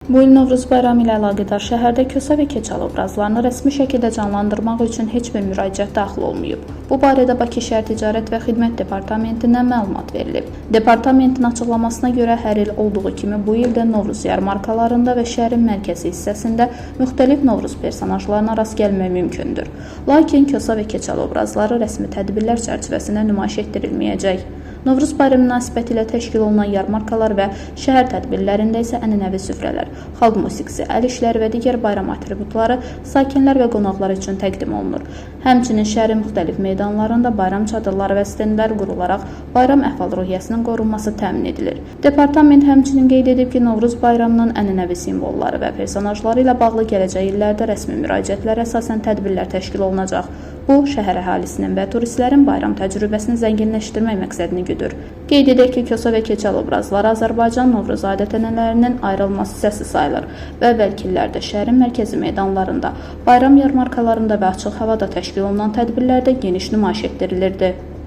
Bu il Novruz bayramı ilə əlaqədar şəhərdə Kösə və Keçəl obrazlarını rəsmi şəkildə canlandırmaq üçün heç bir müraciət daxil olmayıb. Bu barədə Bakı Şəhər Ticarət və Xidmət Departamentindən məlumat verilib. Departamentin açıqlamasına görə hər il olduğu kimi bu il də Novruz yarmarkalarında və şəhərin mərkəzi hissəsində müxtəlif Novruz personajlarına rast gəlmək mümkündür. Lakin Kösə və Keçəl obrazları rəsmi tədbirlər çərçivəsində nümayiş etdirilməyəcək. Novruz bayramı münasibətilə təşkil olunan yarmarkalar və şəhər tədbirlərində isə ənənəvi süfrələr, xalq musiqisi, əl işləri və digər bayram atributları sakinlər və qonaqlar üçün təqdim olunur. Həmçinin şəhərin müxtəlif meydanlarında bayram çadırları və stendlər qurularaq bayram əhval-ruhiyyəsinin qorunması təmin edilir. Departament həmçinin qeyd edib ki, Novruz bayramının ənənəvi simvolları və personajları ilə bağlı gələcək illərdə rəsmi müraciətlərə əsasən tədbirlər təşkil olunacaq. Bu, şəhər əhalisinin və turistlərin bayram təcrübəsini zənginləşdirmək məqsədini güdür. Qeyd edək ki, Kösə və Keçəl obrazları Azərbaycan Novruz adət-ənənələrinin ayrılmaz hissəsi sayılır və əvvəlki illərdə şəhərin mərkəzi meydanlarında, bayram yarmarkalarında və açıq havada təşkil olunan tədbirlərdə geniş nümayiş etdirilirdi.